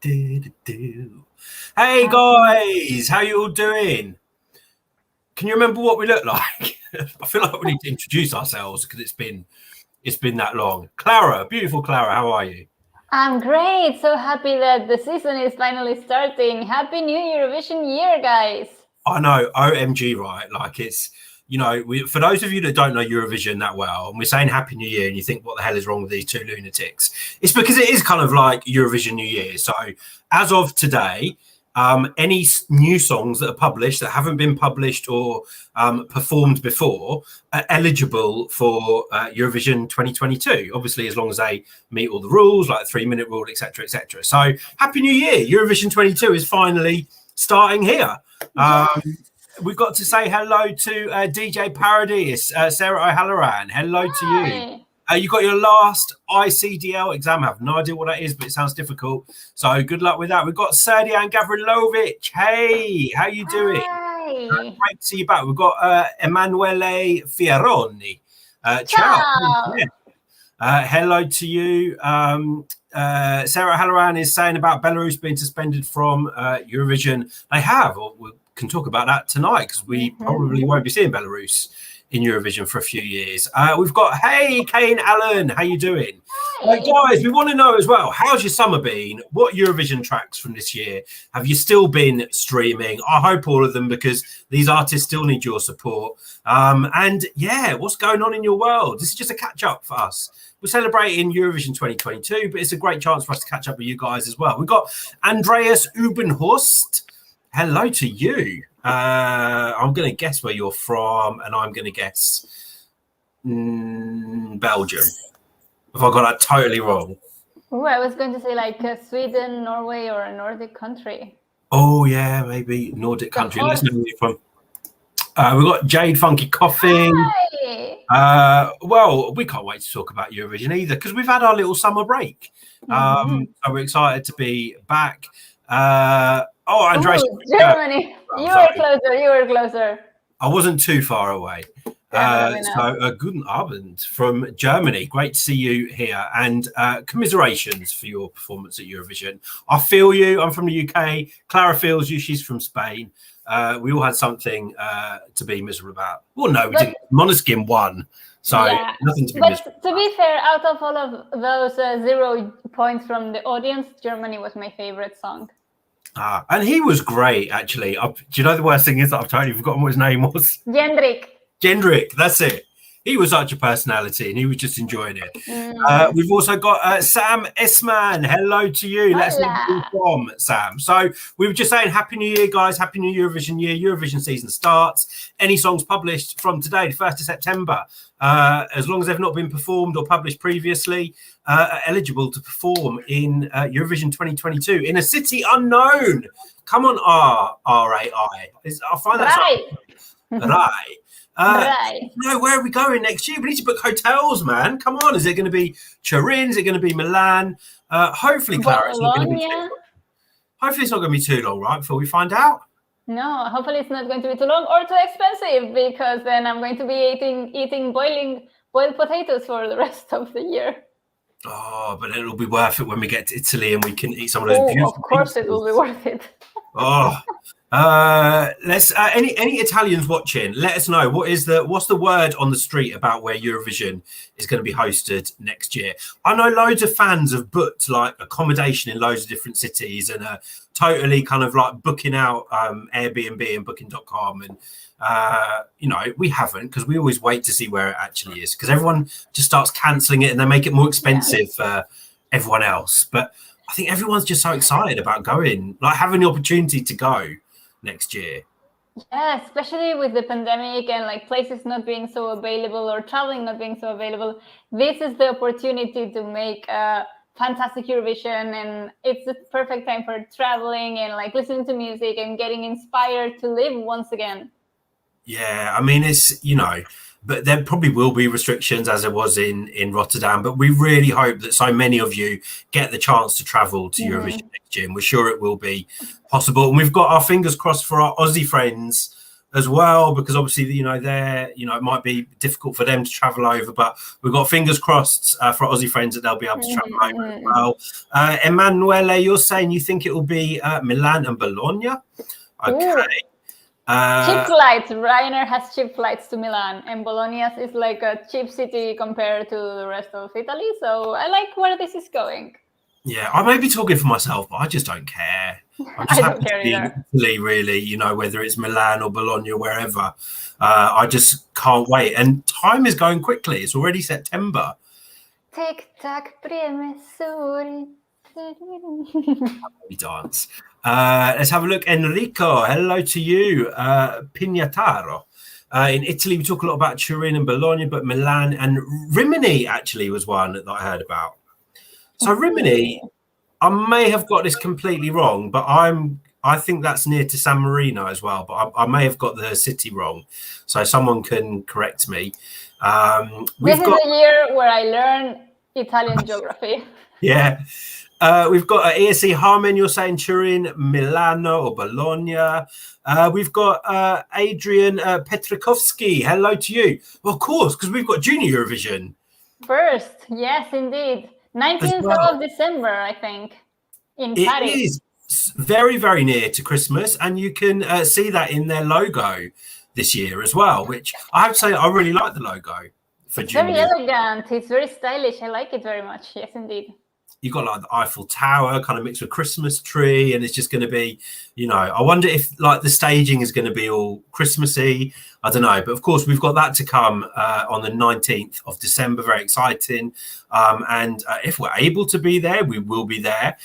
Hey guys, how you all doing? Can you remember what we look like? I feel like we need to introduce ourselves because it's been that long. Clara, beautiful Clara, how are you? I'm great. So happy that the season is finally starting. Happy New Eurovision year, guys. I know, OMG, right? Like it's, for those of you that don't know Eurovision that well, and we're saying Happy New Year, and you think, what the hell is wrong with these two lunatics? It's because it is kind of like Eurovision New Year. So as of today, any new songs that are published that haven't been published or performed before are eligible for Eurovision 2022. Obviously, as long as they meet all the rules, like the 3-minute rule, etc., etc. So, Happy New Year! Eurovision 22 is finally starting here. We've got to say hello to DJ Paradise, Sarah O'Halloran. Hello to you. You got your last ICDL exam. I have no idea what that is, but it sounds difficult. So good luck with that. We've got Serdian Gavrilovic. Hey, how you doing? Hi. Great to see you back. We've got Emanuele Fieroni. Ciao. Hello to you. Sarah Halloran is saying about Belarus being suspended from Eurovision. They have, or we can talk about that tonight because we probably won't be seeing Belarus in Eurovision for a few years. We've got, hey, Kane Allen, how you doing? Guys, we want to know as well, how's your summer been? What Eurovision tracks from this year have you still been streaming? I hope all of them, because these artists still need your support. And yeah, what's going on in your world? This is just a catch up for us. We're celebrating Eurovision 2022, but it's a great chance for us to catch up with you guys as well. We've got Andreas Ubenhorst. Hello to you. I'm going to guess where you're from, and I'm going to guess Belgium. Have I got that totally wrong? Oh, I was going to say like Sweden, Norway, or a Nordic country. Oh, yeah, maybe Nordic country. Let's know where you're from. We've got Jade Funky Coughing. Hi. Well, we can't wait to talk about Eurovision either because we've had our little summer break. So we're excited to be back. Andreas. Germany. You were closer. I wasn't too far away. Guten Abend from Germany. Great to see you here, and commiserations for your performance at Eurovision. I feel you. I'm from the UK. Clara feels you. She's from Spain. We all had something to be miserable about. Well, no, we didn't. Måneskin won, so nothing to be miserable about. To be fair, out of all of those 0 points from the audience, Germany was my favorite song. And he was great, actually. Do you know the worst thing is that I've totally forgotten what his name was? Jendrik, that's it. He was such a personality, and he was just enjoying it. We've also got Sam Esman. Hello to you. Let's know where you're from, Sam. So we were just saying Happy New Year, guys. Happy New Eurovision year. Eurovision season starts. Any songs published from today, the 1st of September, as long as they've not been performed or published previously, are eligible to perform in Eurovision 2022 in a city unknown. Come on, RAI. I find that right. No, where are we going next year? We need to book hotels, man. Come on. Is it going to be Turin? Is it going to be Milan? Hopefully, Clara, it's not going to be too long. Hopefully, it's not going to be too long, right, before we find out? No, hopefully it's not going to be too long or too expensive, because then I'm going to be eating boiled potatoes for the rest of the year. Oh, but it'll be worth it when we get to Italy and we can eat some of those beautiful Of course, it will be worth it. Let's any Italians watching, let us know what's the word on the street about where Eurovision is going to be hosted next year. I know loads of fans have booked like accommodation in loads of different cities and are totally kind of like booking out Airbnb and booking.com, and we haven't, because we always wait to see where it actually is, because everyone just starts cancelling it and they make it more expensive for everyone else. But I think everyone's just so excited about going, like having the opportunity to go next year. Yeah, especially with the pandemic and like places not being so available or traveling not being so available. This is the opportunity to make a fantastic Eurovision, and it's the perfect time for traveling and like listening to music and getting inspired to live once again. Yeah, I mean, it's, but there probably will be restrictions as there was in Rotterdam, but we really hope that so many of you get the chance to travel to Eurovision next year, and we're sure it will be possible. And we've got our fingers crossed for our Aussie friends as well, because obviously, it might be difficult for them to travel over, but we've got fingers crossed for Aussie friends that they'll be able to travel over as well. Emanuele, you're saying you think it will be Milan and Bologna? Okay. Cheap flights. Ryanair has cheap flights to Milan, and Bologna is like a cheap city compared to the rest of Italy. So I like where this is going. Yeah, I may be talking for myself, but I just don't care. I'm just happy to be in Italy, really, whether it's Milan or Bologna, wherever. I just can't wait. And time is going quickly. It's already September. Tic-tac, premessuri. We dance. Let's have a look. Enrico, hello to you. Pignataro. In Italy, we talk a lot about Turin and Bologna, but Milan and Rimini actually was one that I heard about. So Rimini, I may have got this completely wrong, but I think that's near to San Marino as well, but I may have got the city wrong. So someone can correct me. This is the year where I learned Italian geography. Yeah. We've got ESC Harman, you're saying Turin, Milano or Bologna. We've got Adrian Petrikovsky. Hello to you. Well, of course, because we've got Junior Eurovision. First, yes, indeed. 19th of December, I think, in Paris. It is very, very near to Christmas, and you can see that in their logo this year as well, which I have to say I really like the logo for Junior. Very elegant. It's very stylish. I like it very much. Yes, indeed. You've got like the Eiffel Tower kind of mixed with Christmas tree, and it's just going to be, I wonder if like the staging is going to be all Christmassy. I don't know, but of course we've got that to come on the 19th of December. Very exciting. And if we're able to be there, we will be there.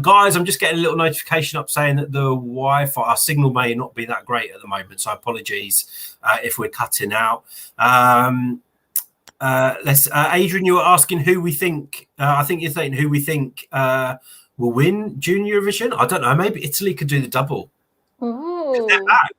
Guys, I'm just getting a little notification up saying that the Wi-Fi, our signal may not be that great at the moment. So apologies if we're cutting out. Adrian, you were asking who we think. I think you're saying who we think will win Junior Eurovision. I don't know. Maybe Italy could do the double. Ooh. They're back.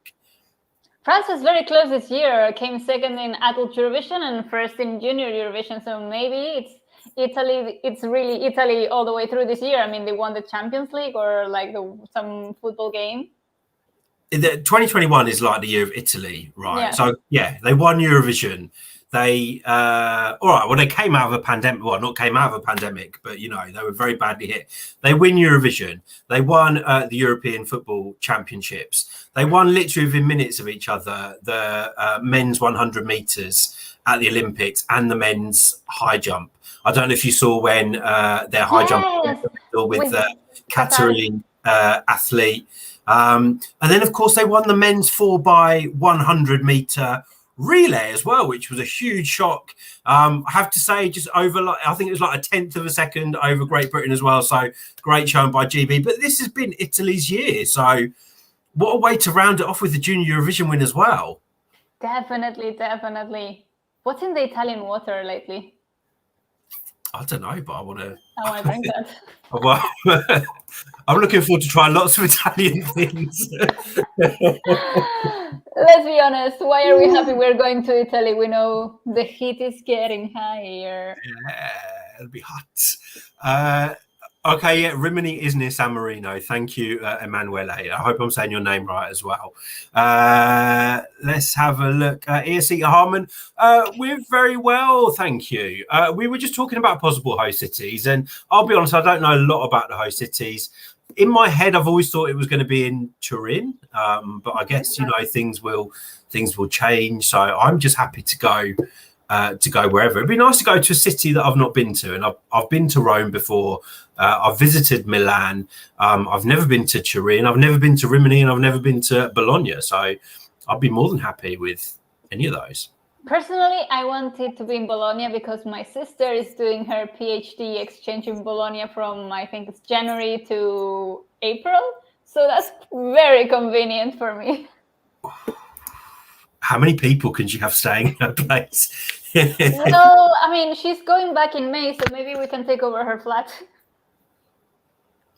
France was very close this year. Came second in Adult Eurovision and first in Junior Eurovision. So maybe it's Italy. It's really Italy all the way through this year. I mean, they won the Champions League or like some football game. 2021 is like the year of Italy, right? Yeah. So yeah, they won Eurovision. They they came out of a pandemic. Well, not came out of a pandemic, but they were very badly hit. They win Eurovision. They won the European Football Championships. They won literally within minutes of each other the men's 100 meters at the Olympics and the men's high jump. I don't know if you saw when their high jump with the Qatari athlete, and then of course they won the men's 4x100 meter relay as well, which was a huge shock. I have to say, just over, I think it was like a 1/10 of a second over Great Britain as well. So great showing by GB. But this has been Italy's year. So what a way to round it off with the Junior Eurovision win as well. Definitely. What's in the Italian water lately? I don't know, but I want to drink that. Well, I'm looking forward to trying lots of Italian things. Let's be honest. Why are we happy we're going to Italy? We know the heat is getting higher. Yeah, it'll be hot. Okay, yeah, Rimini is near San Marino. Thank you, Emanuele. I hope I'm saying your name right as well. Let's have a look. ESC Harman, we're very well, thank you. We were just talking about possible host cities, and I'll be honest, I don't know a lot about the host cities. In my head, I've always thought it was going to be in Turin, but I guess things will change. So I'm just happy to go wherever. It'd be nice to go to a city that I've not been to, and I've been to Rome before. I've visited Milan. I've never been to Turin. I've never been to Rimini, and I've never been to Bologna. So I'd be more than happy with any of those. Personally, I wanted to be in Bologna because my sister is doing her PhD exchange in Bologna from, I think it's January to April. So that's very convenient for me. How many people can you have staying in her place? Well, I mean, she's going back in May, so maybe we can take over her flat.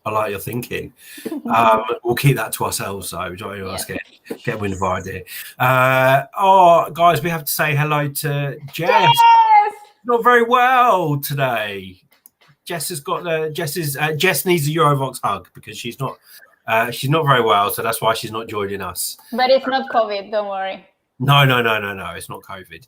I like your thinking. We'll keep that to ourselves, though. Don't you get wind of our idea. Guys, we have to say hello to Jess. Yes! Not very well today. Jess needs a Eurovoxx hug because she's not She's not very well, so that's why she's not joining us. But it's not COVID, don't worry. No, it's not COVID.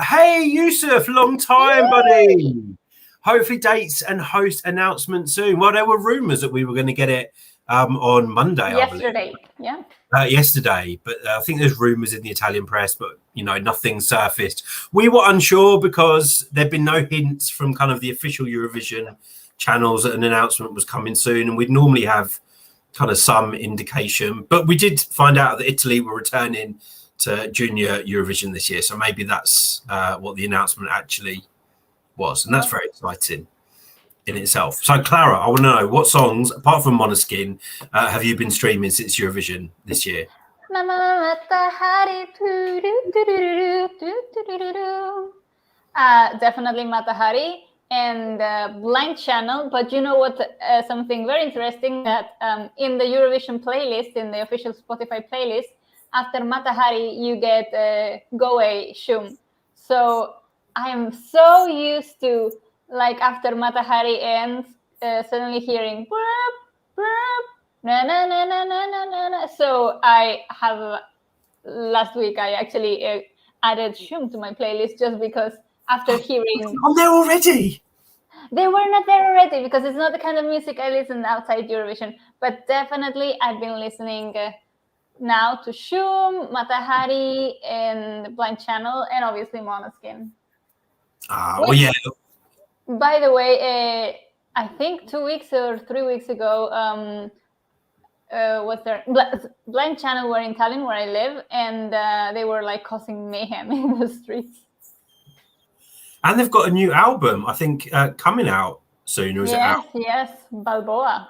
Hey, Yusuf, long time, buddy. Hopefully dates and host announcement soon. Well, there were rumours that we were going to get it on Monday. Yesterday, yeah. Yesterday, but I think there's rumours in the Italian press, but nothing surfaced. We were unsure because there'd been no hints from kind of the official Eurovision channels that an announcement was coming soon, and we'd normally have kind of some indication. But we did find out that Italy were returning to Junior Eurovision this year, so maybe that's what the announcement actually was, and that's very exciting in itself. So Clara, I want to know, what songs apart from Måneskin have you been streaming since Eurovision this year? Definitely Matahari and Blind Channel. But you know what, something very interesting, that in the Eurovision playlist, in the official Spotify playlist, after Matahari you get Go Away Shum. So I am so used to, like, after Matahari ends, suddenly hearing burp, burp, na na na na na na na. So I have, last week I actually added Shum to my playlist just because after hearing. Oh, they're already. They were not there already because it's not the kind of music I listen outside Eurovision. But definitely I've been listening now to Shum, Matahari, and Blind Channel, and obviously Måneskin. Well, yeah. By the way, I think 2 weeks or 3 weeks ago, what's their Blind Channel were in Tallinn, where I live, and they were like causing mayhem in the streets. And they've got a new album, I think, coming out soon. Or is it out? Yes, Balboa.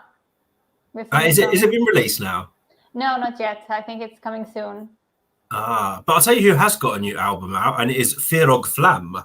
Is it been released now? No, not yet. I think it's coming soon. But I'll tell you who has got a new album out, and it is Firog Flam.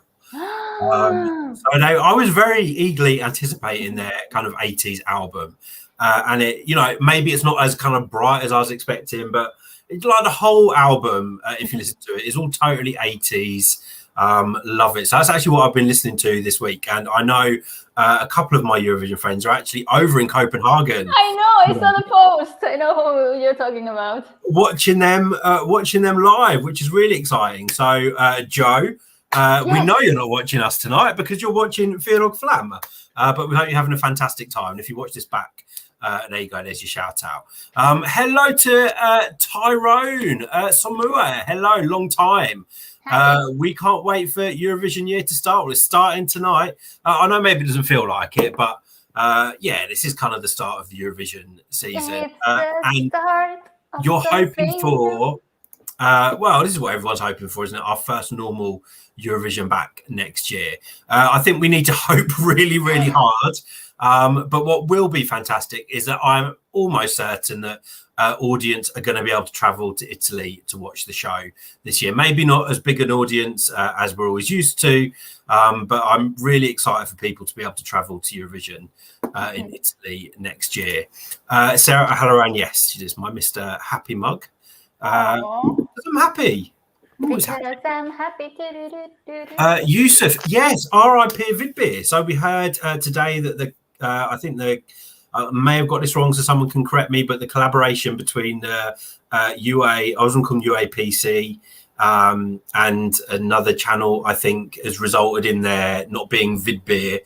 So I was very eagerly anticipating their kind of 80s album, and it, maybe it's not as kind of bright as I was expecting, but it's like the whole album, if you listen to it, is all totally 80s. Love it. So that's actually what I've been listening to this week, and I know a couple of my Eurovision friends are actually over in Copenhagen. I know, I saw the post. I know who you're talking about. Watching them live, which is really exciting. So Joe, yes. We know you're not watching us tonight because you're watching Firog Flam, but we hope you're having a fantastic time. And if you watch this back, there you go, there's your shout out. Hello to Tyrone Somua. Hello, long time. We can't wait for Eurovision year to start. We're starting tonight. I know maybe it doesn't feel like it, but yeah, this is kind of the start of the Eurovision season. And you're hoping for, well, this is what everyone's hoping for, isn't it? Our first normal Eurovision back next year. I think we need to hope really, really hard. But what will be fantastic is that I'm almost certain that audience are going to be able to travel to Italy to watch the show this year. Maybe not as big an audience as we're always used to, but I'm really excited for people to be able to travel to Eurovision in Italy next year. Sarah Halloran, yes, she is my Mr. Happy mug. I'm happy. I'm happy. Yusuf, yes, R.I.P. Vidbeer. So we heard today that I think I may have got this wrong, so someone can correct me, but the collaboration between the UAPC and another channel, I think, has resulted in there not being Vidbeer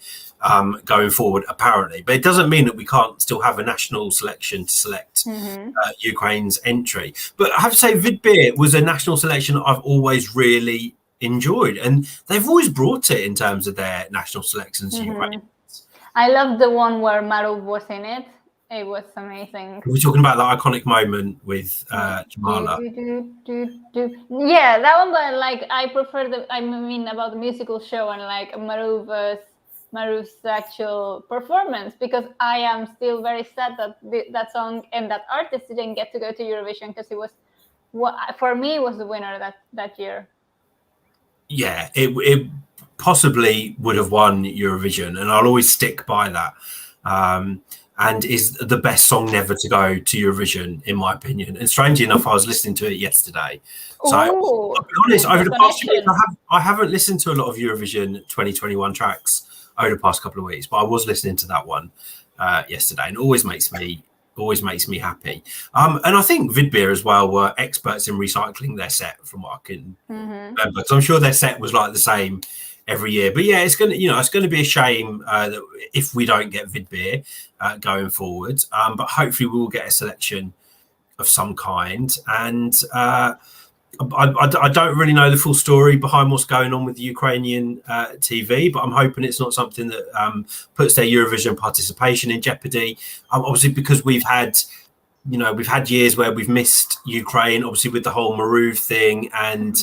going forward, apparently. But it doesn't mean that we can't still have a national selection to select Ukraine's entry. But I have to say, Vidbeer was a national selection I've always really enjoyed, and they've always brought it in terms of their national selections to Ukraine. I love the one where Marov was in it. It was amazing. We're talking about that iconic moment with Jamala. Yeah, that one. But like, I prefer about the musical show and like Marov's actual performance, because I am still very sad that that song and that artist didn't get to go to Eurovision, because it was for me was the winner that year. Yeah, it possibly would have won Eurovision, and I'll always stick by that. And is the best song never to go to Eurovision, in my opinion. And strangely enough, I was listening to it yesterday. So I'll be honest, over the past few weeks, I haven't listened to a lot of Eurovision 2021 tracks over the past couple of weeks, but I was listening to that one yesterday, and it always makes me always makes me happy. And I think Vidbeer as well were experts in recycling their set, from what I can remember, because I'm sure their set was like the same every year. But yeah, it's gonna be a shame that if we don't get Vidbeer going forward. But hopefully we will get a selection of some kind. And I don't really know the full story behind what's going on with the Ukrainian TV, but I'm hoping it's not something that puts their Eurovision participation in jeopardy. Obviously, because we've had years where we've missed Ukraine, obviously with the whole Maru thing, and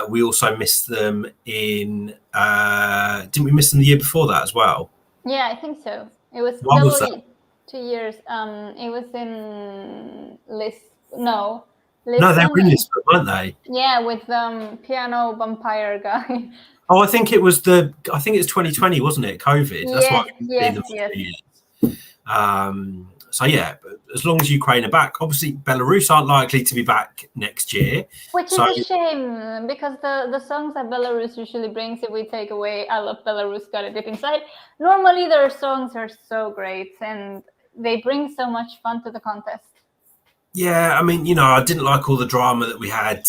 we also missed them in. Didn't we miss them the year before that as well? Yeah, I think so. It was What was that? 2 years. It was in No, they were in Lisbon, weren't they? Yeah, with piano vampire guy. Oh, I think it's 2020, wasn't it? COVID. That's why yes. So yeah, as long as Ukraine are back, obviously Belarus aren't likely to be back next year. Which is a shame, because the songs that Belarus usually brings, if we take away I Love Belarus, Got It Deep Inside, normally their songs are so great and they bring so much fun to the contest. Yeah, I mean, I didn't like all the drama that we had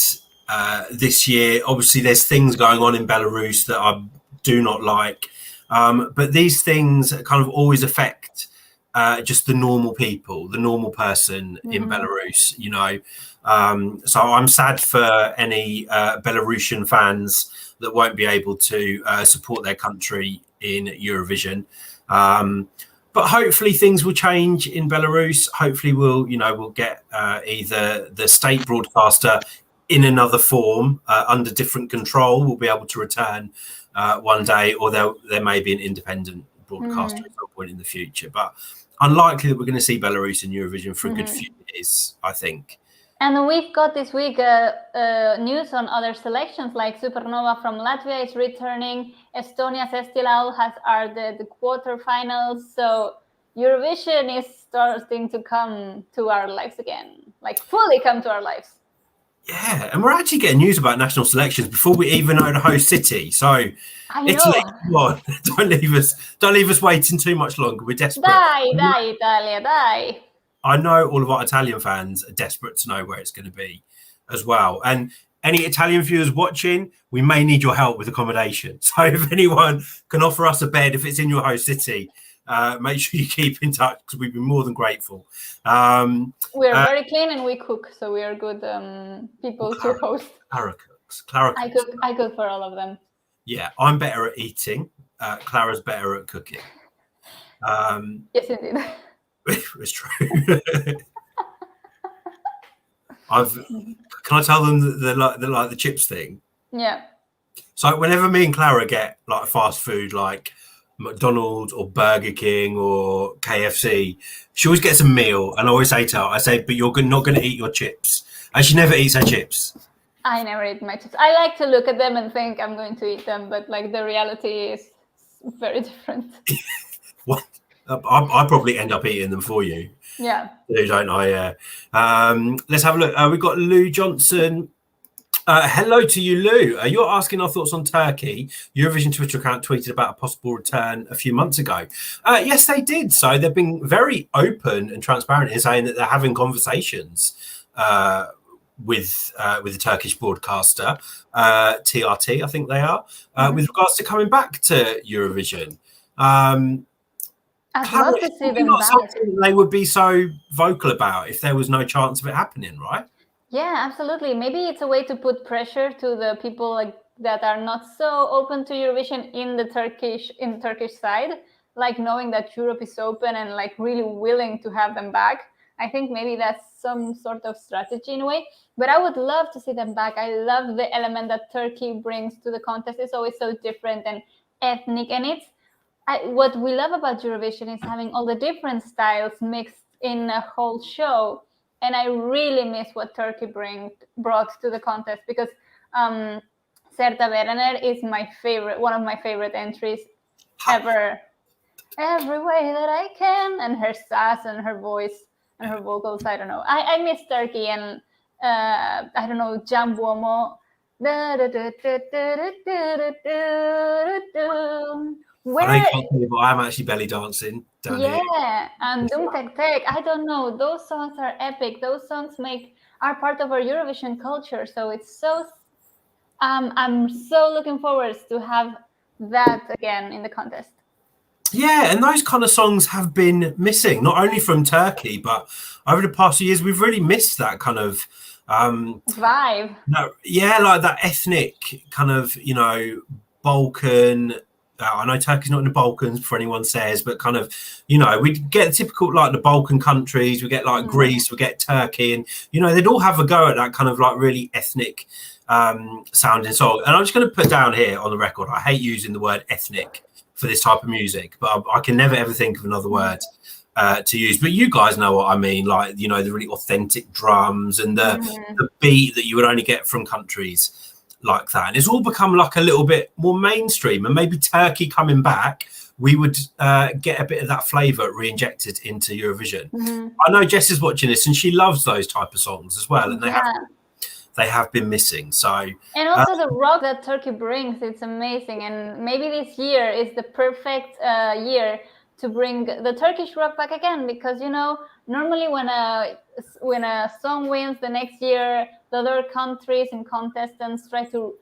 this year. Obviously, there's things going on in Belarus that I do not like. But these things kind of always affect just the normal people, the normal person in Belarus, So I'm sad for any Belarusian fans that won't be able to support their country in Eurovision. But hopefully things will change in Belarus. Hopefully we'll get either the state broadcaster in another form under different control will be able to return one day, or there may be an independent broadcaster at some point in the future. But unlikely that we're going to see Belarus in Eurovision for a good few years, I think. And we've got this week news on other selections, like Supernova from Latvia is returning. Estonia's Estilaul are the quarterfinals. So Eurovision is starting to come to our lives again, like fully come to our lives. Yeah, and we're actually getting news about national selections before we even know the host city. So Italy, come on, don't leave us waiting too much longer. We're desperate. Dai, Italia, dai. I know all of our Italian fans are desperate to know where it's going to be as well. And any Italian viewers watching, we may need your help with accommodation. So if anyone can offer us a bed, if it's in your host city, make sure you keep in touch, because we'd be more than grateful. We are very clean and we cook, so we are good people to host. Clara cooks. I cook for all of them. Yeah, I'm better at eating. Clara's better at cooking. Yes, indeed. It's true. Can I tell them the chips thing? Yeah. So whenever me and Clara get like fast food, like McDonald's or Burger King or KFC, she always gets a meal, and I always say to her, but you're not going to eat your chips. And she never eats her chips. I never eat my chips. I like to look at them and think I'm going to eat them, but like the reality is very different. What? I probably end up eating them for you. Yeah. Don't I? Yeah. Let's have a look. We've got Lou Johnson. Hello to you, Lou. You're asking our thoughts on Turkey. Eurovision Twitter account tweeted about a possible return a few months ago. Yes, they did. So they've been very open and transparent in saying that they're having conversations with the Turkish broadcaster, TRT, I think they are, with regards to coming back to Eurovision. I'd love to see them back. Something they would be so vocal about if there was no chance of it happening, right? Yeah, absolutely. Maybe it's a way to put pressure to the people that are not so open to Eurovision in the Turkish side, like knowing that Europe is open and like really willing to have them back. I think maybe that's some sort of strategy in a way, but I would love to see them back. I love the element that Turkey brings to the contest. It's always so different and ethnic, and what we love about Eurovision is having all the different styles mixed in a whole show. And I really miss what Turkey brought to the contest, because Serta Erener is one of my favorite entries ever. Every way that I can, and her sass and her voice and her vocals, I don't know. I miss Turkey, and I don't know, Jambuomo. I can't believe I'm actually belly dancing down here. Yeah, and Dum Tek Tek, I don't know. Those songs are epic. Those songs are part of our Eurovision culture. So it's so. I'm so looking forward to have that again in the contest. Yeah, and those kind of songs have been missing, not only from Turkey, but over the past few years, we've really missed that kind of vibe. Yeah, like that ethnic kind of, Balkan. I know Turkey's not in the Balkans, before anyone says, but kind of, we get the typical, like the Balkan countries, we get like Greece, we get Turkey, and, they'd all have a go at that kind of like really ethnic sounding song. And I'm just going to put down here on the record, I hate using the word ethnic for this type of music, but I can never ever think of another word to use. But you guys know what I mean, like, the really authentic drums and the beat that you would only get from countries like that. And it's all become like a little bit more mainstream, and maybe Turkey coming back, we would get a bit of that flavour re-injected into Eurovision. I know Jess is watching this and she loves those type of songs as well, and they have been missing. So, and also the rock that Turkey brings, it's amazing. And maybe this year is the perfect year to bring the Turkish rock back again, because normally when a song wins the next year, the other countries and contestants try to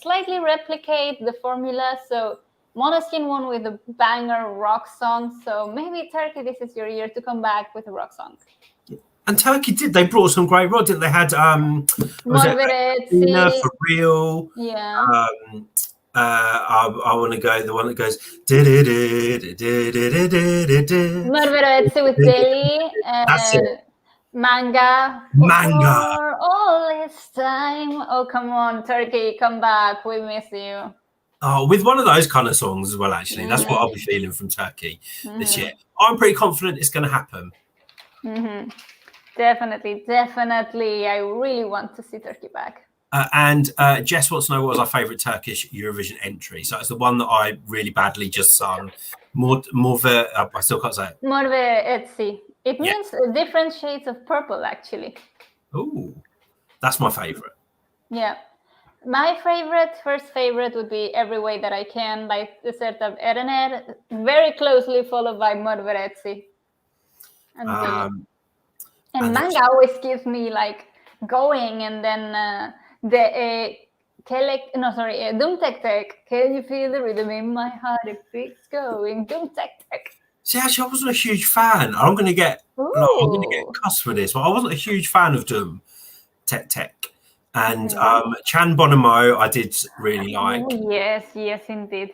slightly replicate the formula. So Måneskin won with a banger rock song. So maybe Turkey, this is your year to come back with a rock song. And Turkey they brought some great rock, didn't they? Had For Real. Yeah. I want to go the one that goes Mörveretsi with Delhi. That's it. Manga. For all this time. Oh, come on, Turkey, come back. We miss you. Oh, with one of those kind of songs as well, actually. That's what I'll be feeling from Turkey this year. I'm pretty confident it's going to happen. Definitely. I really want to see Turkey back. And Jess wants to know what was our favourite Turkish Eurovision entry. So it's the one that I really badly just sung. I still can't say it. Mörveretsi. It means different shades of purple, actually. Ooh, that's my favourite. Yeah. My first favorite would be Every Way That I Can by Desert of Erener, very closely followed by Mörveretsi. And Manga always gives me like going, and then Dum Tek Tek. Can you feel the rhythm in my heart? It keeps going. Dum Tek Tek. See, actually, I wasn't a huge fan. I'm going to get cussed for this, but I wasn't a huge fan of Dum Tek Tek. And Chan Bonomo, I did really like. Oh, yes, indeed.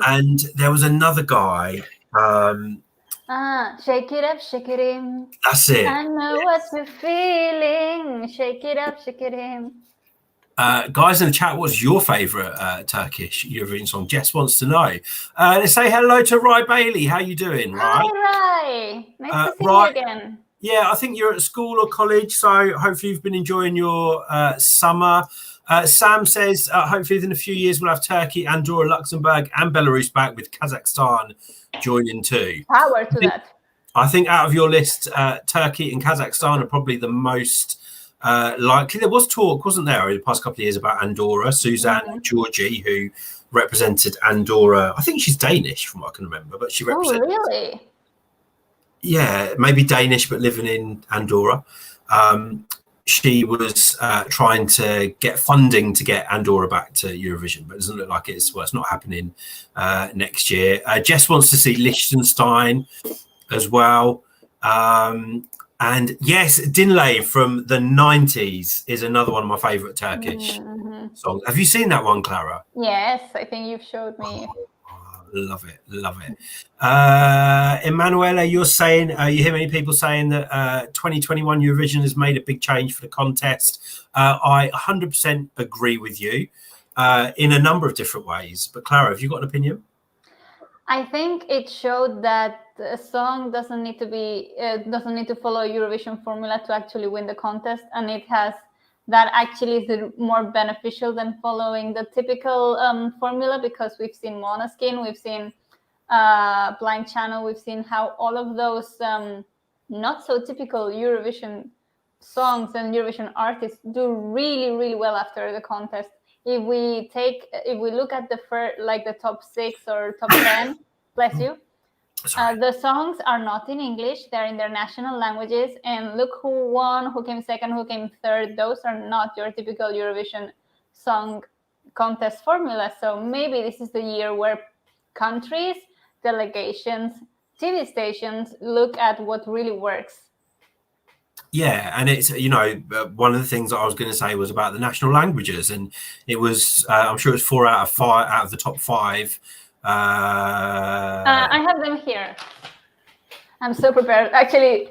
And there was another guy. Shake it up, shake it in. That's it. I know what you're feeling. Shake it up, shake it in. Guys in the chat, what's your favourite Turkish Eurovision song? Jess wants to know. Let's say hello to Rai Bailey. How you doing, Rai? Hi, Rai. Nice to see you again. Yeah, I think you're at school or college, so hopefully you've been enjoying your summer. Sam says, hopefully within a few years we'll have Turkey, Andorra, Luxembourg and Belarus back, with Kazakhstan joining too. Power to that. I think out of your list, Turkey and Kazakhstan are probably the most likely. There was talk, wasn't there, over the past couple of years about Andorra. Suzanne Georgi, who represented Andorra. I think she's Danish from what I can remember, but she represented... Oh, really? Yeah, maybe Danish, but living in Andorra. She was trying to get funding to get Andorra back to Eurovision, but it doesn't look like it's not happening next year. Jess wants to see Liechtenstein as well. And yes, Dinley from the 90s is another one of my favourite Turkish songs. Have you seen that one, Clara? Yes, I think you've showed me. Love it. Emanuela, you're saying you hear many people saying that 2021 Eurovision has made a big change for the contest. I 100% agree with you in a number of different ways. But Clara, have you got an opinion? I think it showed that a song doesn't need to follow a Eurovision formula to actually win the contest, and it has that actually is more beneficial than following the typical formula, because we've seen Måneskin, we've seen Blind Channel, we've seen how all of those not so typical Eurovision songs and Eurovision artists do really, really well after the contest. if we look at the top 6 or top 10, bless you, the songs are not in English, they're in their national languages, and look who won, who came second, who came third. Those are not your typical Eurovision Song Contest formula. So maybe this is the year where countries, delegations, TV stations look at what really works. Yeah, and it's, one of the things that I was going to say was about the national languages, and it was I'm sure it's 4 out of the top 5. I have them here. I'm so prepared. Actually,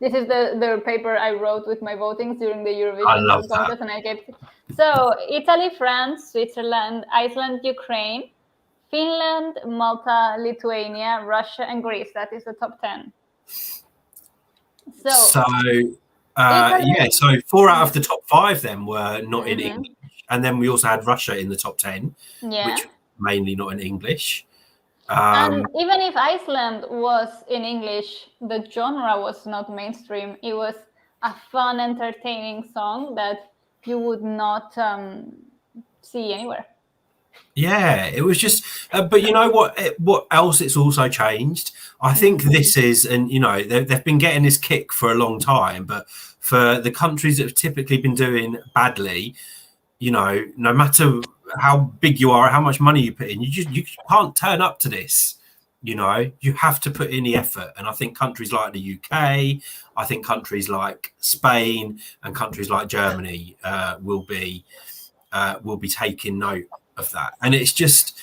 this is the paper I wrote with my votings during the Eurovision Song Contest, and I kept. So Italy, France, Switzerland, Iceland, Ukraine, Finland, Malta, Lithuania, Russia, and Greece. That is the top 10. So 4 out of the top 5 then were not in English, and then we also had Russia in the top 10, which mainly not in English. And even if Iceland was in English, the genre was not mainstream. It was a fun, entertaining song that you would not see anywhere. Yeah, it was just, but you know what else it's also changed? I think this is, and they've been getting this kick for a long time, but for the countries that have typically been doing badly, no matter how big you are, how much money you put in, you can't turn up to this. You have to put in the effort. And I think countries like the UK, I think countries like Spain and countries like Germany will be taking note of that. And it's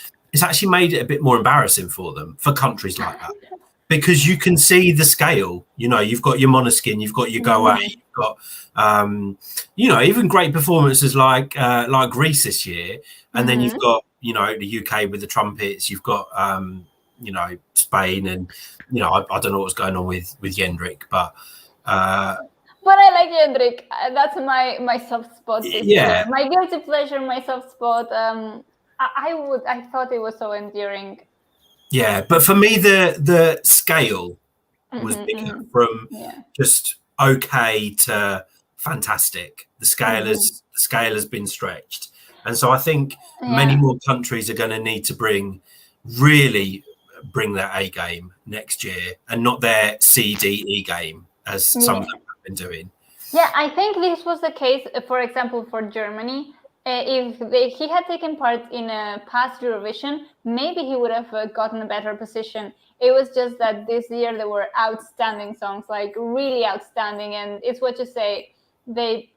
actually made it a bit more embarrassing for them, for countries like that, because you can see the scale. You've got your Måneskin, you've got your Go Away, you've got even great performances like Greece this year, and then you've got the UK with the trumpets, you've got Spain, and I don't know what's going on with Jendrik, but I like Jendrik. That's my soft spot. Yeah, my guilty pleasure, my soft spot. I thought it was so endearing. Yeah, but for me the scale was bigger, from just okay to fantastic. The scale has been stretched, and so I think many more countries are going to need to bring their A game next year, and not their C, D, E game as some of them have been doing. Yeah, I think this was the case, for example, for Germany. If he had taken part in a past Eurovision, maybe he would have gotten a better position. It was just that this year there were outstanding songs, like really outstanding, and it's what you say.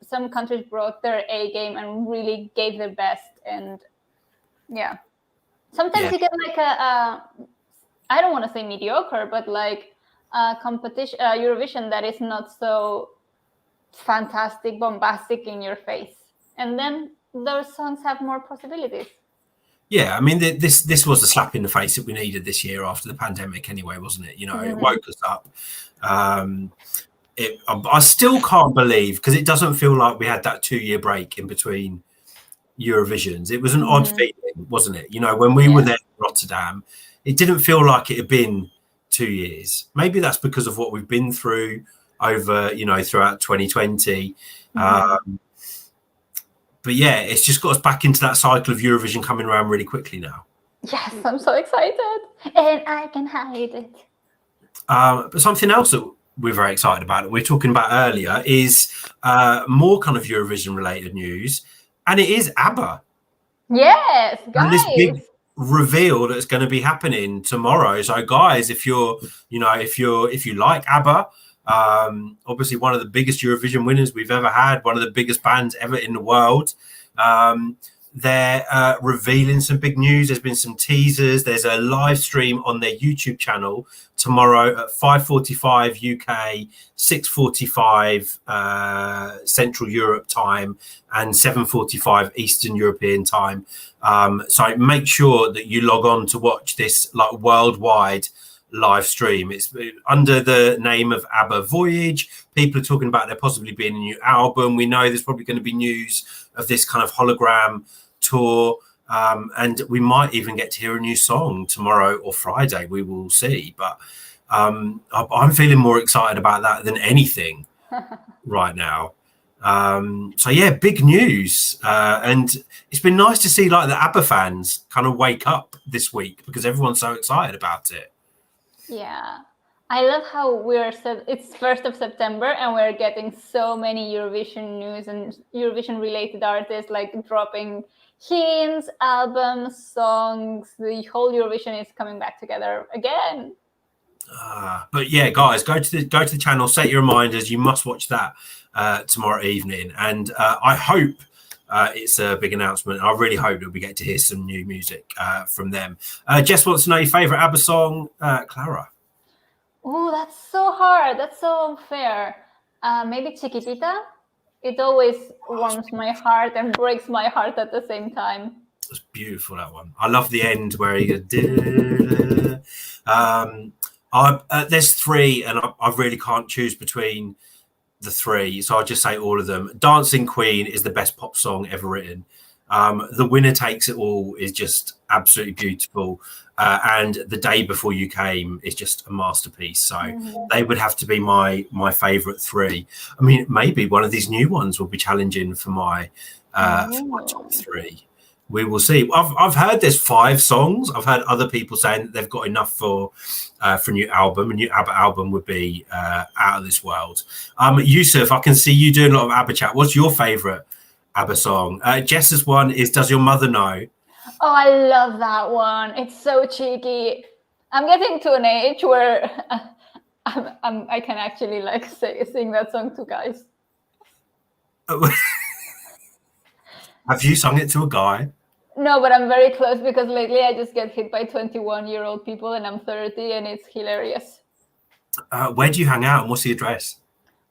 Some countries brought their A game and really gave their best, and sometimes you get like I don't want to say mediocre, but like a competition, Eurovision that is not so fantastic, bombastic in your face, and then those songs have more possibilities. Yeah, I mean, this was the slap in the face that we needed this year after the pandemic anyway, wasn't it? It woke us up. I still can't believe, because it doesn't feel like we had that 2-year break in between Eurovisions. It was an odd feeling, wasn't it? When we were there in Rotterdam, it didn't feel like it had been 2 years. Maybe that's because of what we've been through over, throughout 2020. But yeah, it's just got us back into that cycle of Eurovision coming around really quickly now. Yes, I'm so excited, and I can hide it. But something else that we're very excited about, that we were talking about earlier, is more kind of Eurovision related news, and it is Abba. Yes, guys. And this big reveal that's going to be happening tomorrow. So, guys, if you like Abba, obviously one of the biggest Eurovision winners we've ever had, one of the biggest bands ever in the world. They're revealing some big news. There's been some teasers. There's a live stream on their YouTube channel tomorrow at 5:45 UK, 6:45 Central Europe time, and 7:45 Eastern European time. So make sure that you log on to watch this like worldwide live stream. It's under the name of Abba Voyage. People are talking about there possibly being a new album. We know there's probably going to be news of this kind of hologram tour, and we might even get to hear a new song tomorrow or Friday. We will see, but I'm feeling more excited about that than anything right now. So yeah, big news, and it's been nice to see like the Abba fans kind of wake up this week because everyone's so excited about it. Yeah, I love how it's 1st of September and we're getting so many Eurovision news and Eurovision related artists like dropping hints, albums, songs. The whole Eurovision is coming back together again. But yeah, guys, go to the channel, set your reminders. You must watch that tomorrow evening, and I hope it's a big announcement. I really hope that we get to hear some new music from them. Jess wants to know your favorite Abba song, Clara. Oh, that's so hard. That's so unfair. Maybe Chiquitita. It always warms my heart and breaks my heart at the same time. It's beautiful, that one. I love the end where he goes. There's three, and I really can't choose between the three, so I'll just say all of them. Dancing Queen is the best pop song ever written. The Winner Takes It All is just absolutely beautiful. And The Day Before You Came is just a masterpiece. So they would have to be my favorite three. I mean, maybe one of these new ones will be challenging for my top three. We will see. I've heard there's 5 songs. I've heard other people saying that they've got enough for a new album. A new Abba album would be out of this world. Yusuf, I can see you doing a lot of Abba chat. What's your favorite Abba song? Jess's one is Does Your Mother Know? Oh, I love that one. It's so cheeky. I'm getting to an age where I can actually like sing that song to guys. Have you sung it to a guy? No, but I'm very close because lately I just get hit by 21-year-old people and I'm 30 and it's hilarious. Where do you hang out and what's the address?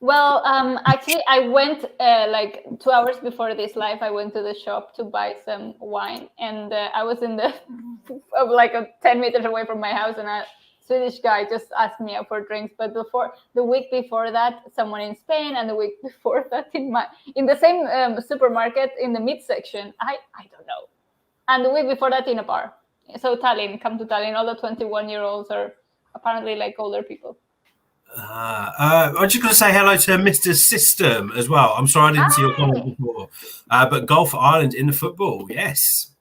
Well, actually, I went like 2 hours before this live. I went to the shop to buy some wine, and I was in the like 10 meters away from my house, and a Swedish guy just asked me out for drinks. But the week before that, someone in Spain, and the week before that in the same supermarket in the meat section. I don't know, and the week before that in a bar. So Tallinn, come to Tallinn. All the 21-year-olds are apparently like older people. I'm just going to say hello to Mr. System as well. I'm sorry I didn't see your comment before. But Golf Ireland in the football, yes.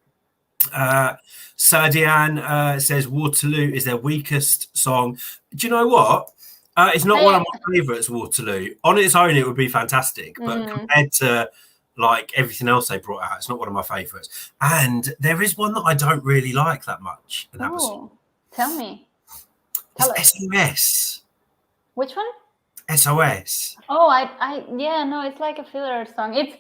Sardian says Waterloo is their weakest song. Do you know what? It's not one of my favourites, Waterloo. On its own, it would be fantastic. But compared to like everything else they brought out, it's not one of my favourites. And there is one that I don't really like that much. Tell me. It's SOS. Which one? SOS. Oh, it's like a filler song. It's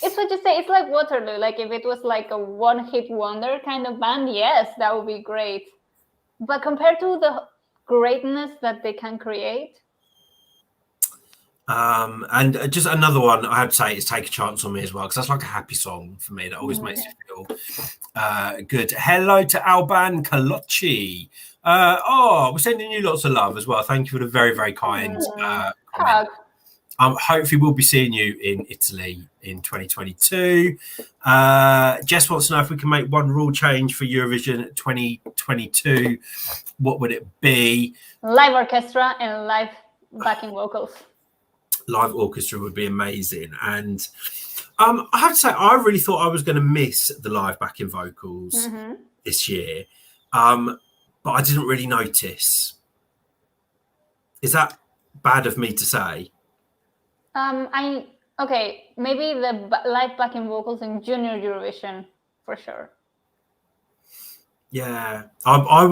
what you say. It's like Waterloo. Like if it was like a one-hit wonder kind of band, yes, that would be great. But compared to the greatness that they can create. And just another one I have to say is Take a Chance on Me as well, because that's like a happy song for me that always makes me feel good. Hello to Alban Kalochi. We're sending you lots of love as well. Thank you for the very, very kind comment. Hopefully we'll be seeing you in Italy in 2022. Jess wants to know if we can make one rule change for Eurovision 2022. What would it be? Live orchestra and live backing vocals. Live orchestra would be amazing. And I have to say, I really thought I was going to miss the live backing vocals this year. But I didn't really notice. Is that bad of me to say? Maybe the live backing vocals in Junior Eurovision for sure. Yeah, I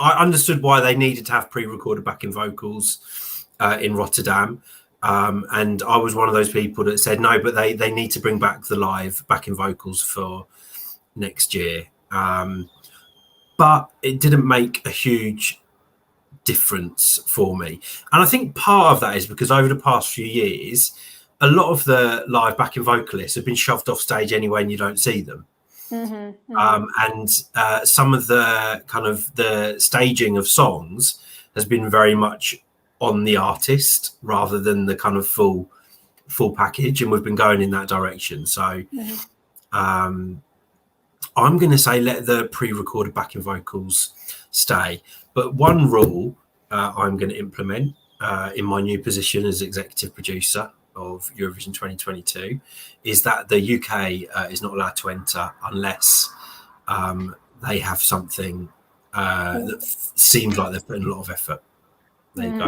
understood why they needed to have pre-recorded backing vocals in Rotterdam, and I was one of those people that said no, but they need to bring back the live backing vocals for next year. But it didn't make a huge difference for me. And I think part of that is because over the past few years, a lot of the live backing vocalists have been shoved off stage anyway and you don't see them. And some of the kind of the staging of songs has been very much on the artist rather than the kind of full package. And we've been going in that direction. So I'm going to say let the pre-recorded backing vocals stay. But one rule I'm going to implement in my new position as executive producer of Eurovision 2022 is that the UK is not allowed to enter unless they have something that seems like they've put in a lot of effort. There you go.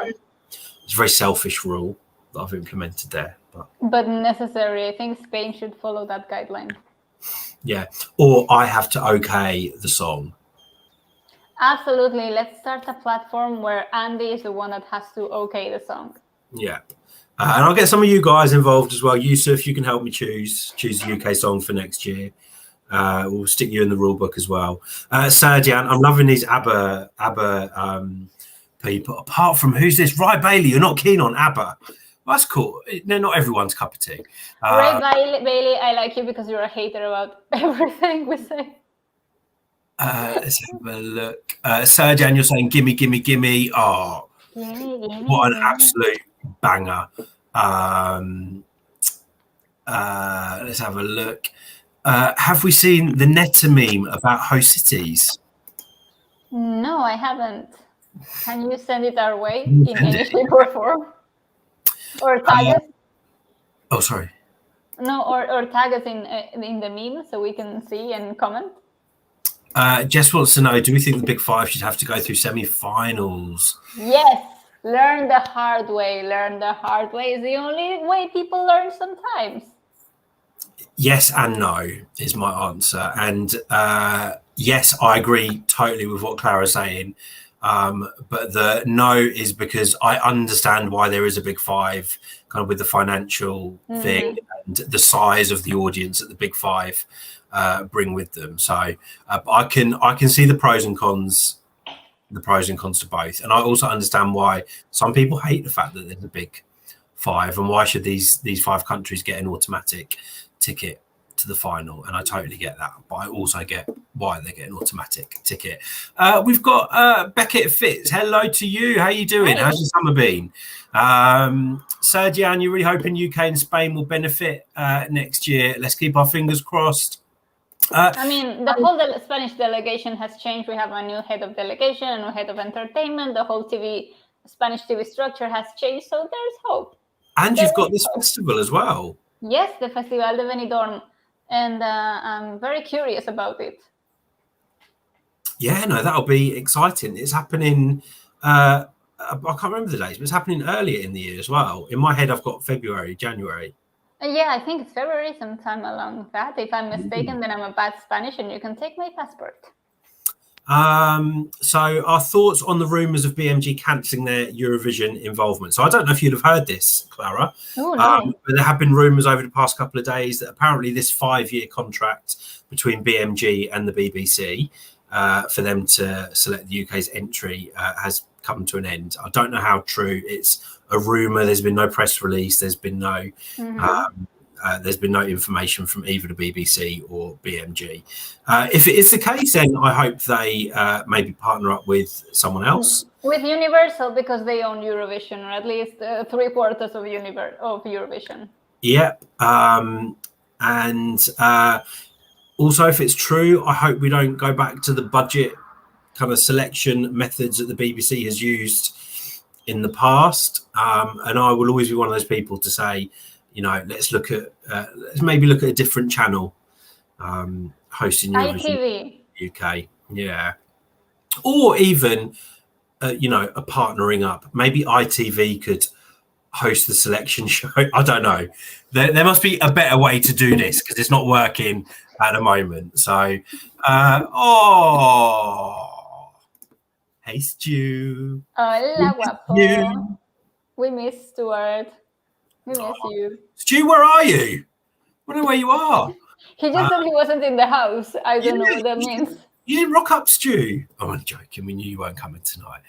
It's a very selfish rule that I've implemented there. But necessary. I think Spain should follow that guideline. Yeah. Or I have to okay the song. Absolutely. Let's start a platform where Andy is the one that has to okay the song. Yeah. And I'll get some of you guys involved as well. Yusuf, you can help me choose the UK song for next year. We'll stick you in the rule book as well. Serjan, I'm loving these Abba people. Apart from who's this? Ray Bailey, you're not keen on Abba. Well, that's cool. They're not everyone's cup of tea. Ray Bailey, I like you because you're a hater about everything we say. Let's have a look. Serjan, you're saying gimme, gimme, gimme. Oh, what an absolute banger. Let's have a look. Have we seen the Netta meme about host cities? No, I haven't. Can you send it our way in any shape or form? Or tag us? Oh, sorry. No, or tag us in the meme so we can see and comment. Jess wants to know, do we think the Big Five should have to go through semi-finals? Yes. Learn the hard way. Learn the hard way is the only way people learn sometimes. Yes and no is my answer. And yes, I agree totally with what Clara's saying. But the no is because I understand why there is a Big Five, kind of with the financial thing and the size of the audience that the Big Five bring with them. So I can see the pros and cons to both, and I also understand why some people hate the fact that there's a Big Five and why should these 5 countries get an automatic ticket to the final. And I totally get that, but I also get why they get an automatic ticket. We've got Beckett Fitz. Hello to you. How you doing? How's your summer been? Serjan, you're really hoping UK and Spain will benefit next year. Let's keep our fingers crossed. I mean, the whole Spanish delegation has changed. We have a new head of delegation, a new head of entertainment. The whole Spanish TV structure has changed, so there's hope. And you've got this festival as well. Yes, the Festival de Benidorm, and I'm very curious about it. Yeah, no, that'll be exciting. It's happening. I can't remember the dates, but it's happening earlier in the year as well. In my head, I've got February, January. Yeah, I think it's February, sometime along that. If I'm mistaken, then I'm a bad Spanish and you can take my passport. So our thoughts on the rumours of BMG cancelling their Eurovision involvement. So I don't know if you'd have heard this, Clara. Oh, no. But there have been rumours over the past couple of days that apparently this 5-year contract between BMG and the BBC for them to select the UK's entry has come to an end. I don't know how true. It's a rumour. There's been no press release. There's been no information from either the BBC or BMG. If it is the case, then I hope they maybe partner up with someone else. With Universal, because they own Eurovision, or at least 3/4 of Eurovision. Yep. And also, if it's true, I hope we don't go back to the budget kind of selection methods that the BBC has used in the past. And I will always be one of those people to say, you know, let's maybe look at a different channel hosting Eurovision UK. Yeah. Or even, a partnering up. Maybe ITV could host the selection show. I don't know. There must be a better way to do this because it's not working at the moment. So, hey, Stu. Hola, guapo. We miss Stuart. We miss you. Stu, where are you? I don't know where you are. He just said he wasn't in the house. I don't know what that means. You didn't rock up, Stu. I'm only joking. We knew you weren't coming tonight.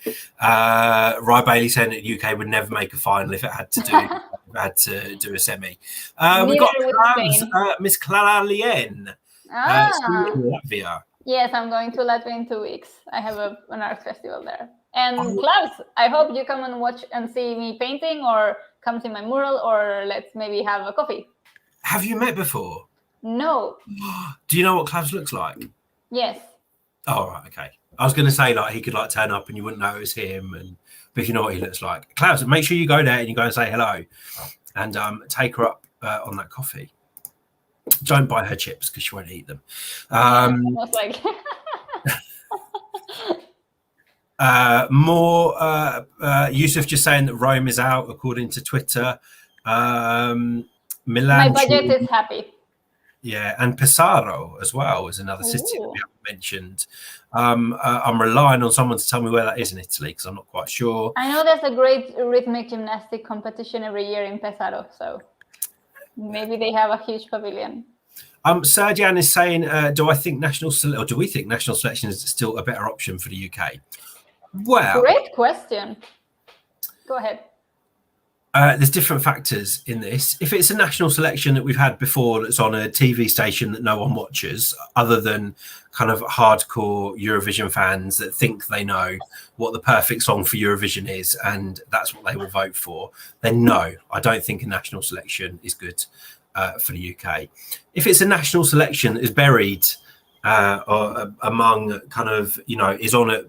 Ray Bailey saying that UK would never make a final if it had to do a semi. We've got Miss Clara Lien. Latvia. Yes, I'm going to Latvia in 2 weeks. I have an art festival there. And Klaus, I hope you come and watch and see me painting, or come see my mural, or let's maybe have a coffee. Have you met before? No. Do you know what Klaus looks like? Yes. Oh, right, okay. I was going to say, like, he could, like, turn up and you wouldn't know it was him. But if you know what he looks like. Klaus, make sure you go there and you go and say hello. and take her up on that coffee. Don't buy her chips because she won't eat them. Like Yusuf just saying that Rome is out according to Twitter. Milan. My budget is happy. Yeah, and Pesaro as well is another city that we haven't mentioned. I'm relying on someone to tell me where that is in Italy because I'm not quite sure. I know there's a great rhythmic gymnastic competition every year in Pesaro, so maybe they have a huge pavilion. Serjan is saying, do we think national selection is still a better option for the UK? Well, great question. Go ahead. There's different factors in this. If it's a national selection that we've had before that's on a TV station that no one watches, other than kind of hardcore Eurovision fans that think they know what the perfect song for Eurovision is and that's what they will vote for, then no, I don't think a national selection is good for the UK. If it's a national selection that is buried or among kind of, is on at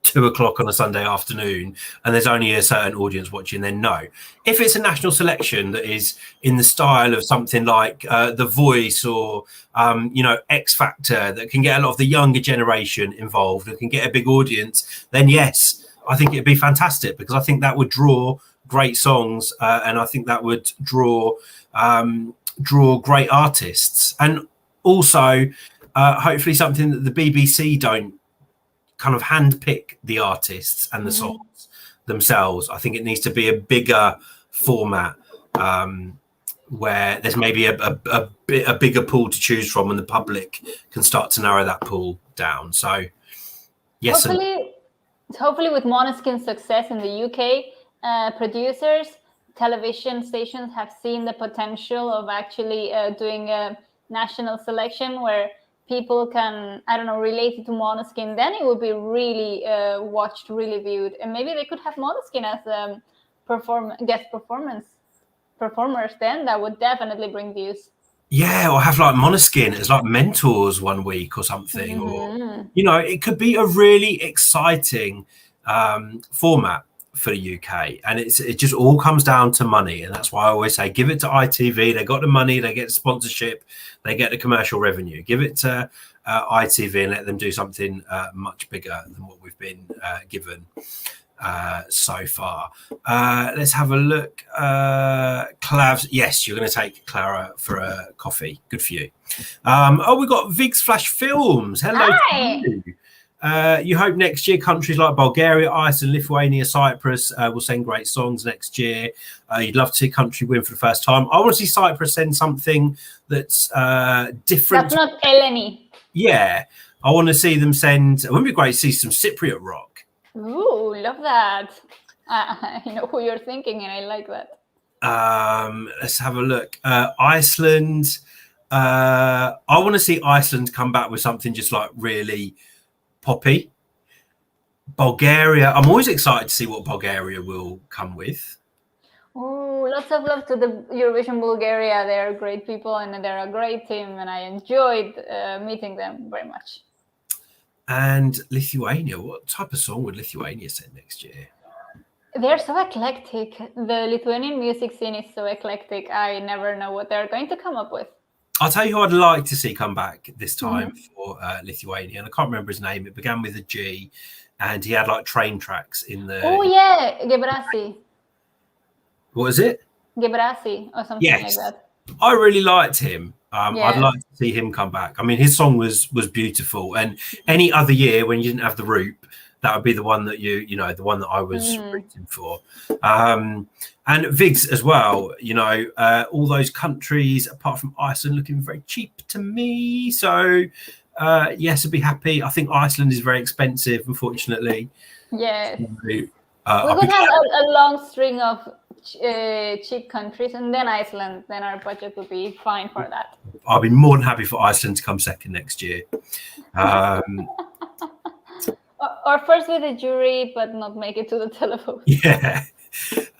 2 o'clock on a Sunday afternoon and there's only a certain audience watching, then no. If it's a national selection that is in the style of something like The Voice or X Factor that can get a lot of the younger generation involved and can get a big audience, then yes, I think it'd be fantastic because I think that would draw great songs and I think that would draw great artists, and also hopefully something that the BBC don't kind of handpick the artists and the songs themselves. I think it needs to be a bigger format where there's maybe a bigger pool to choose from and the public can start to narrow that pool down. So yes, hopefully with Måneskin's success in the UK, producers, television stations have seen the potential of actually doing a national selection where people can, relate it to Måneskin. Then it would be really watched, really viewed, and maybe they could have Måneskin as guest performers. Then that would definitely bring views. Yeah, or have like Måneskin as like mentors one week or something, or it could be a really exciting format for the UK, and it just all comes down to money, and that's why I always say give it to ITV. They got the money, they get sponsorship, they get the commercial revenue. Give it to ITV and let them do something much bigger than what we've been given so far. Let's have a look. Clavs, yes, you're going to take Clara for a coffee. Good for you. We've got Vig's Flash Films. Hello. Hi. To you. You hope next year countries like Bulgaria, Iceland, Lithuania, Cyprus will send great songs next year. You'd love to see a country win for the first time. I want to see Cyprus send something that's different. That's not Eleni. Yeah. I want to see them send, it would be great to see some Cypriot rock. Ooh, love that. I know who you're thinking and I like that. Let's have a look. Iceland. I want to see Iceland come back with something just like really poppy. Bulgaria, I'm always excited to see what Bulgaria will come with. Oh, lots of love to the Eurovision Bulgaria. They're great people and they're a great team, and I enjoyed meeting them very much. And Lithuania, what type of song would Lithuania send next year? They're so eclectic. The Lithuanian music scene is so eclectic. I never know what they're going to come up with. I'll tell you who I'd like to see come back this time for Lithuania, and I can't remember his name. It began with a G, and he had like train tracks in the. Oh yeah, Gebrasi. What is it? Gebrasi or something like that. I really liked him. I'd like to see him come back. I mean, his song was beautiful, and any other year when you didn't have the Roop, that would be the one that the one that I was rooting for. And Vigs as well, all those countries apart from Iceland looking very cheap to me. So yes, I'd be happy. I think Iceland is very expensive, unfortunately. Yes. We could have a long string of cheap countries and then Iceland. Then our budget would be fine for that. I'll be more than happy for Iceland to come second next year. Or first with a jury, but not make it to the televote. Yeah.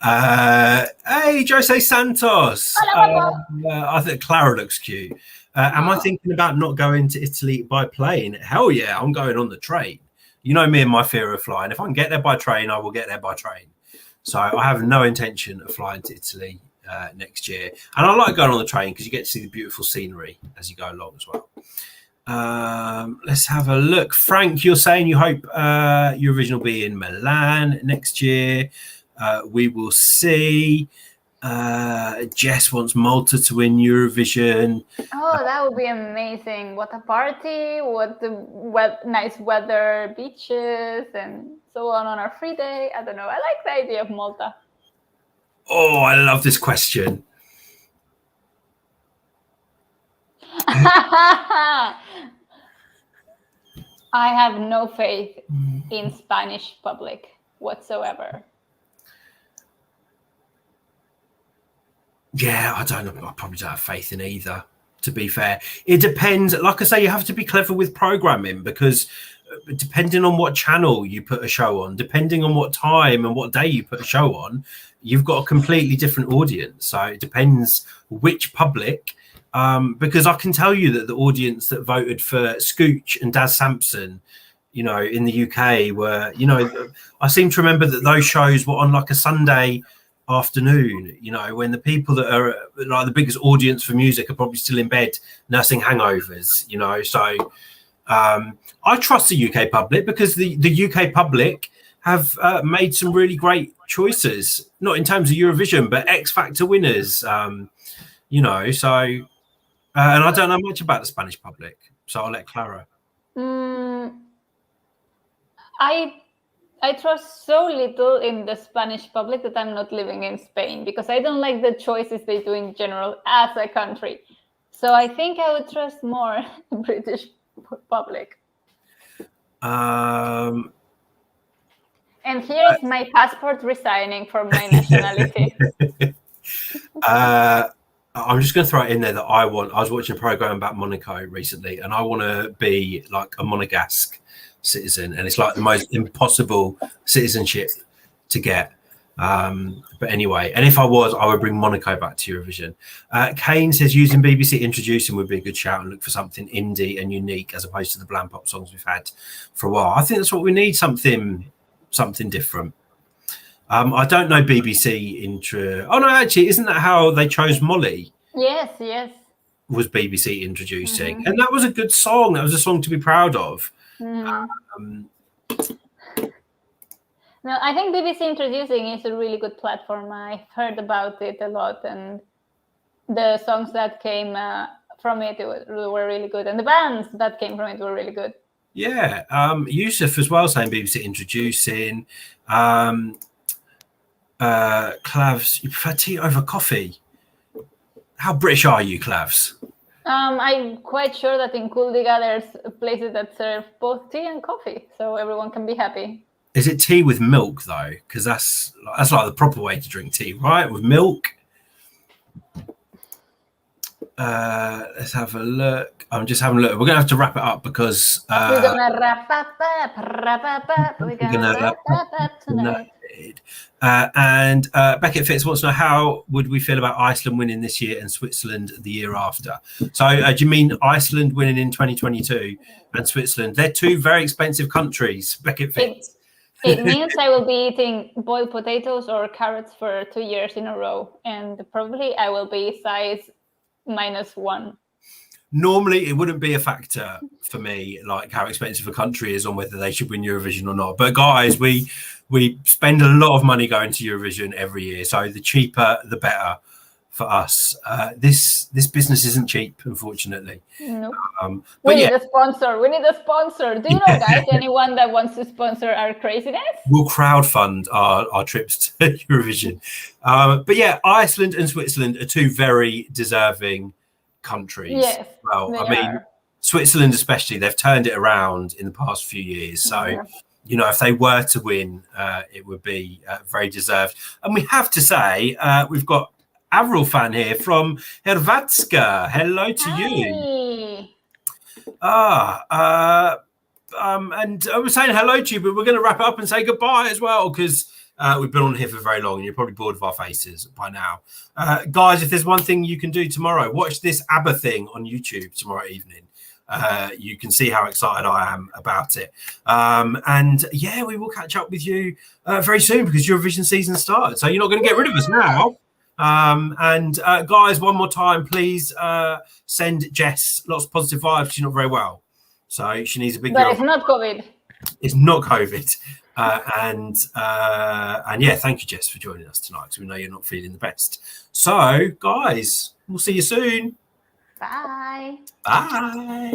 Hey, Jose Santos. I think Clara looks cute. Am I thinking about not going to Italy by plane? Hell yeah, I'm going on the train. You know me and my fear of flying. If I can get there by train, I will get there by train. So I have no intention of flying to Italy next year. And I like going on the train because you get to see the beautiful scenery as you go along as well. Let's have a look. Frank, you're saying you hope Eurovision will be in Milan next year. We will see. Jess wants Malta to win Eurovision. Oh, that would be amazing. What a party, what nice weather, beaches, and so on our free day. I don't know. I like the idea of Malta. Oh, I love this question. I have no faith in Spanish public whatsoever. Yeah, I don't know. I probably don't have faith in either, to be fair. It depends. Like I say, you have to be clever with programming because depending on what channel you put a show on, depending on what time and what day you put a show on, you've got a completely different audience. So it depends which public, because I can tell you that the audience that voted for Scooch and Daz Sampson, you know, in the UK were, you know, I seem to remember that those shows were on like a Sunday afternoon, you know, when the people that are like the biggest audience for music are probably still in bed nursing hangovers, you know. So I trust the UK public because the UK public have made some really great choices, not in terms of Eurovision, but X Factor winners, you know. So, and I don't know much about the Spanish public, so I'll let Clara. I trust so little in the Spanish public that I'm not living in Spain because I don't like the choices they do in general as a country. So I think I would trust more the British public. And here is my passport resigning for my nationality. I'm just going to throw it in there that I was watching a program about Monaco recently, and I want to be like a Monegasque citizen, and it's like the most impossible citizenship to get. But anyway, and if I was, I would bring Monaco back to Eurovision. Kane says using BBC Introducing would be a good shout and look for something indie and unique as opposed to the bland pop songs we've had for a while. I think that's what we need, something different. I don't know BBC Intro. Oh no, actually, isn't that how they chose Molly? Yes. Was BBC Introducing, and that was a good song. That was a song to be proud of. No, I think BBC Introducing is a really good platform. I've heard about it a lot, and the songs that came from it were really good, and the bands that came from it were really good. Yeah, Yusuf as well saying BBC Introducing. Clavs, you prefer tea over coffee? How British are you, Clavs? I'm quite sure that in Kuldiga there's places that serve both tea and coffee, so everyone can be happy. Is it tea with milk though? Because that's like the proper way to drink tea, right? With milk. Let's have a look. I'm just having a look. We're gonna have to wrap it up because we're gonna wrap up tonight. And Beckett Fitz wants to know how would we feel about Iceland winning this year and Switzerland the year after. So do you mean Iceland winning in 2022 and Switzerland? They're two very expensive countries, Beckett Fitz. It means I will be eating boiled potatoes or carrots for 2 years in a row, and probably I will be size -1. Normally, it wouldn't be a factor for me, like how expensive a country is on whether they should win Eurovision or not. But guys, we spend a lot of money going to Eurovision every year, so the cheaper, the better for us. This business isn't cheap, unfortunately. Nope. We need a sponsor. Do you know, guys, anyone that wants to sponsor our craziness? We'll crowdfund our trips to Eurovision. But yeah, Iceland and Switzerland are two very deserving countries. Yes, well, I mean, Switzerland especially, they've turned it around in the past few years. So, you know, if they were to win, it would be very deserved. And we have to say, we've got Avril fan here from Hrvatska. Hello to you. And I was saying hello to you, but we're going to wrap it up and say goodbye as well, because we've been on here for very long and you're probably bored of our faces by now. Guys, if there's one thing you can do tomorrow, watch this Abba thing on YouTube tomorrow evening. you can see how excited I am about it. And yeah, we will catch up with you very soon because Eurovision season started. So you're not going to get rid of us now. And guys, one more time, please send Jess lots of positive vibes. She's not very well, so she needs a big. But it's not COVID. It's not COVID. And yeah, thank you, Jess, for joining us tonight because we know you're not feeling the best. So, guys, we'll see you soon. Bye. Bye.